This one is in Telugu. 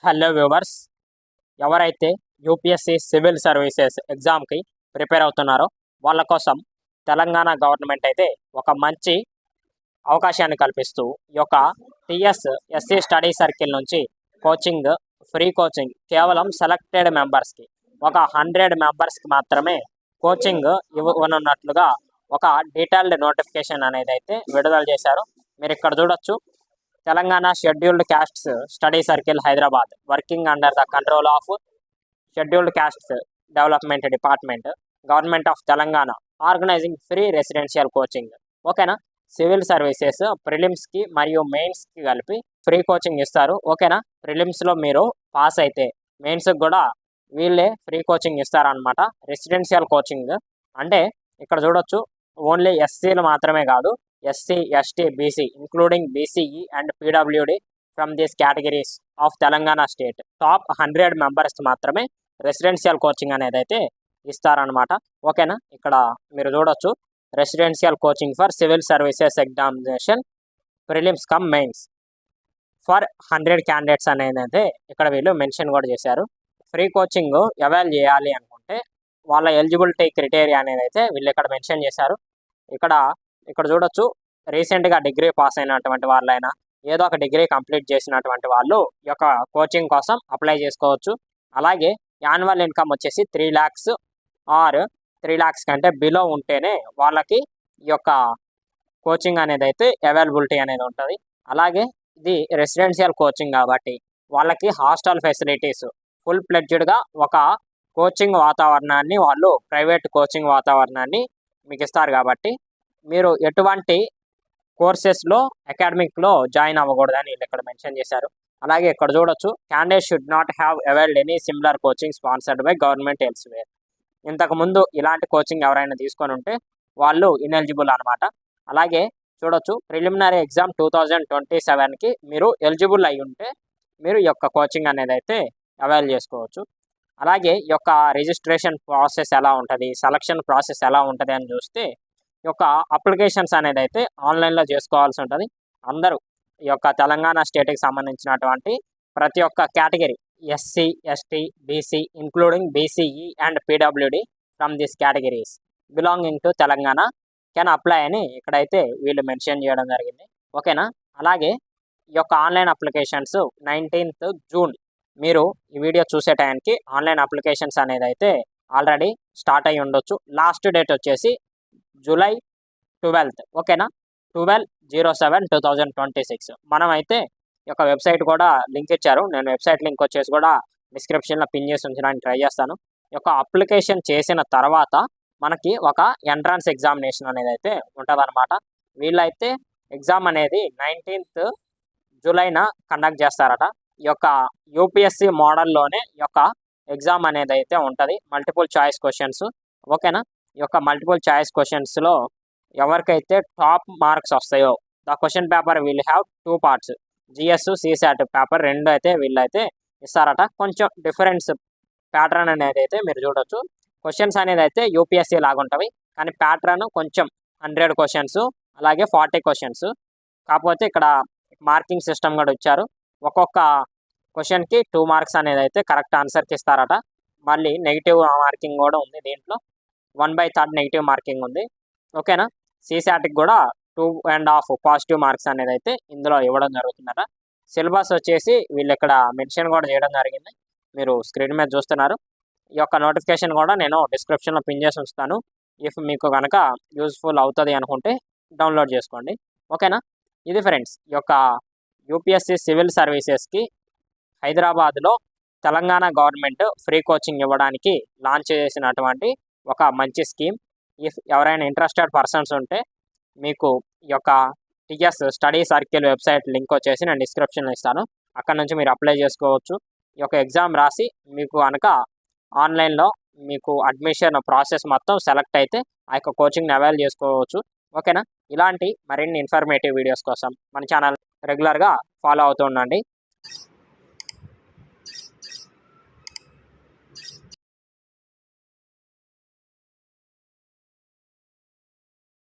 హలో వ్యూవర్స్, ఎవరైతే యూపీఎస్సీ సివిల్ సర్వీసెస్ ఎగ్జామ్కి ప్రిపేర్ అవుతున్నారో వాళ్ళ కోసం తెలంగాణ గవర్నమెంట్ అయితే ఒక మంచి అవకాశాన్ని కల్పిస్తూ ఈ యొక్క టిఎస్ ఎస్సీ స్టడీ సర్కిల్ నుంచి కోచింగ్, ఫ్రీ కోచింగ్ కేవలం సెలెక్టెడ్ మెంబర్స్కి, ఒక 100 మెంబర్స్కి మాత్రమే కోచింగ్ ఇవ్వనున్నట్లుగా ఒక డీటెయిల్డ్ నోటిఫికేషన్ అనేది అయితే విడుదల చేశారు. మీరు ఇక్కడ చూడొచ్చు, Telangana scheduled castes study circle Hyderabad working under the control of scheduled castes development department, government of Telangana organising free residential coaching. ఓకేనా, సివిల్ సర్వీసెస్ ప్రిలిమ్స్కి మరియు మెయిన్స్కి కలిపి ఫ్రీ కోచింగ్ ఇస్తారు. ఓకేనా, ప్రిలిమ్స్లో మీరు పాస్ అయితే మెయిన్స్కి కూడా వీళ్ళే ఫ్రీ కోచింగ్ ఇస్తారనమాట. రెసిడెన్షియల్ కోచింగ్ అంటే ఇక్కడ చూడొచ్చు, ఓన్లీ ఎస్సీలు మాత్రమే కాదు, SC, ST, BC including BCE and PWD from these categories of Telangana state top 100 మెంబర్స్కి మాత్రమే రెసిడెన్షియల్ కోచింగ్ అనేది అయితే ఇస్తారనమాట. ఓకేనా, ఇక్కడ మీరు చూడొచ్చు, residential coaching for civil services examination prelims come mains for 100 candidates అనేది అయితే ఇక్కడ వీళ్ళు మెన్షన్ కూడా చేశారు. ఫ్రీ కోచింగ్ అవైల్ చేయాలి అనుకుంటే వాళ్ళ ఎలిజిబిలిటీ క్రైటీరియా అనేది అయితే వీళ్ళు ఇక్కడ మెన్షన్ చేశారు. ఇక్కడ చూడొచ్చు, రీసెంట్గా డిగ్రీ పాస్ అయినటువంటి వాళ్ళైనా, ఏదో ఒక డిగ్రీ కంప్లీట్ చేసినటువంటి వాళ్ళు ఈ యొక్క కోచింగ్ కోసం అప్లై చేసుకోవచ్చు. అలాగే యాన్యువల్ ఇన్కమ్ వచ్చేసి 3 lakhs ఆర్ 3 lakhs కంటే బిలో ఉంటేనే వాళ్ళకి ఈ యొక్క కోచింగ్ అనేది అయితే అవైలబిలిటీ అనేది ఉంటుంది. అలాగే ఇది రెసిడెన్షియల్ కోచింగ్ కాబట్టి వాళ్ళకి హాస్టల్ ఫెసిలిటీస్ ఫుల్ ప్లెడ్జ్డ్గా ఒక కోచింగ్ వాతావరణాన్ని, వాళ్ళు ప్రైవేట్ కోచింగ్ వాతావరణాన్ని మీకు ఇస్తారు. కాబట్టి మీరు ఎటువంటి కోర్సెస్లో అకాడమిక్లో జాయిన్ అవ్వకూడదని వీళ్ళు ఇక్కడ మెన్షన్ చేశారు. అలాగే ఇక్కడ చూడొచ్చు, candidate should not have availed any similar coaching sponsored by government elsewhere. ఇంతకుముందు ఇలాంటి కోచింగ్ ఎవరైనా తీసుకొని ఉంటే వాళ్ళు ఇనెలిజిబుల్ అనమాట. అలాగే చూడొచ్చు, ప్రిలిమినరీ ఎగ్జామ్ 2027కి మీరు ఎలిజిబుల్ అయి ఉంటే మీరు ఈ యొక్క కోచింగ్ అనేది అయితే అవైల్ చేసుకోవచ్చు. అలాగే ఈ యొక్క రిజిస్ట్రేషన్ ప్రాసెస్ ఎలా ఉంటుంది, సెలక్షన్ ప్రాసెస్ ఎలా ఉంటుంది అని చూస్తే, ఈ యొక్క అప్లికేషన్స్ అనేది అయితే ఆన్లైన్లో చేసుకోవాల్సి ఉంటుంది. అందరూ ఈ యొక్క తెలంగాణ స్టేట్కి సంబంధించినటువంటి ప్రతి ఒక్క category, SC, ST, BC including BCE and PWD from this categories belonging to Telangana can apply అని ఇక్కడైతే వీళ్ళు మెన్షన్ చేయడం జరిగింది. ఓకేనా, అలాగే ఈ యొక్క ఆన్లైన్ అప్లికేషన్స్ 19th జూన్, మీరు ఈ వీడియో చూసే టైంకి ఆన్లైన్ అప్లికేషన్స్ అనేది అయితే ఆల్రెడీ స్టార్ట్ అయ్యి ఉండొచ్చు. లాస్ట్ డేట్ వచ్చేసి జూలై 12th. ఓకేనా, 12/07/2026. మనం అయితే ఈ యొక్క వెబ్సైట్ కూడా లింక్ ఇచ్చారు. నేను వెబ్సైట్ లింక్ వచ్చేసి కూడా డిస్క్రిప్షన్లో పిన్ చేసి ఉంచడానికి ట్రై చేస్తాను. ఈ యొక్క అప్లికేషన్ చేసిన తర్వాత మనకి ఒక ఎంట్రన్స్ ఎగ్జామినేషన్ అనేది అయితే ఉంటుందన్నమాట. వీళ్ళైతే ఎగ్జామ్ అనేది 19th జూలైన కండక్ట్ చేస్తారట. ఈ యొక్క యూపీఎస్సీ మోడల్లోనే ఈ యొక్క ఎగ్జామ్ అనేది అయితే ఉంటుంది. Multiple choice questions. ఓకేనా, ఈ యొక్క మల్టిపుల్ చాయిస్ క్వశ్చన్స్లో ఎవరికైతే టాప్ మార్క్స్ వస్తాయో, the question paper will have 2 parts, GS, CSAT paper 2 అయితే వీళ్ళైతే ఇస్తారట. కొంచెం డిఫరెన్స్ ప్యాటర్న్ అనేది అయితే మీరు చూడొచ్చు. క్వశ్చన్స్ అనేది అయితే యూపీఎస్సీ లాగా ఉంటుంది, కానీ ప్యాటర్న్ కొంచెం 100 క్వశ్చన్స్, అలాగే 40 క్వశ్చన్స్. కాకపోతే ఇక్కడ మార్కింగ్ సిస్టమ్ కూడా ఇచ్చారు. ఒక్కొక్క క్వశ్చన్కి 2 marks అనేది అయితే కరెక్ట్ ఆన్సర్కి ఇస్తారట. మళ్ళీ నెగిటివ్ మార్కింగ్ కూడా ఉంది దీంట్లో, 1/3 నెగిటివ్ మార్కింగ్ ఉంది. ఓకేనా, సిసాట్కి కూడా 2.5 పాజిటివ్ మార్క్స్ అనేది అయితే ఇందులో ఇవ్వడం జరుగుతుందట. సిలబస్ వచ్చేసి వీళ్ళు ఇక్కడ మెన్షన్ కూడా చేయడం జరిగింది, మీరు స్క్రీన్ మీద చూస్తున్నారు. ఈ యొక్క నోటిఫికేషన్ కూడా నేను డిస్క్రిప్షన్లో పిన్ చేసి ఉంచుతాను. ఇఫ్ మీకు కనుక యూజ్ఫుల్ అవుతుంది అనుకుంటే డౌన్లోడ్ చేసుకోండి. ఓకేనా, ఇది ఫ్రెండ్స్ ఈ యొక్క యూపీఎస్సీ సివిల్ సర్వీసెస్కి హైదరాబాద్లో తెలంగాణ గవర్నమెంట్ ఫ్రీ కోచింగ్ ఇవ్వడానికి లాంచ్ చేసినటువంటి ఒక మంచి స్కీమ్. ఇఫ్ ఎవరైనా ఇంట్రెస్టెడ్ పర్సన్స్ ఉంటే మీకు ఈ యొక్క TS study circle website link వచ్చేసి నేను డిస్క్రిప్షన్లో ఇస్తాను. అక్కడ నుంచి మీరు అప్లై చేసుకోవచ్చు. ఈ యొక్క ఎగ్జామ్ రాసి మీకు కనుక ఆన్లైన్లో మీకు అడ్మిషన్ ప్రాసెస్ మొత్తం సెలెక్ట్ అయితే ఆ యొక్క కోచింగ్ని అవైల్ చేసుకోవచ్చు. ఓకేనా, ఇలాంటి మరిన్ని ఇన్ఫర్మేటివ్ వీడియోస్ కోసం మన ఛానల్ రెగ్యులర్గా ఫాలో అవుతూ ఉండండి.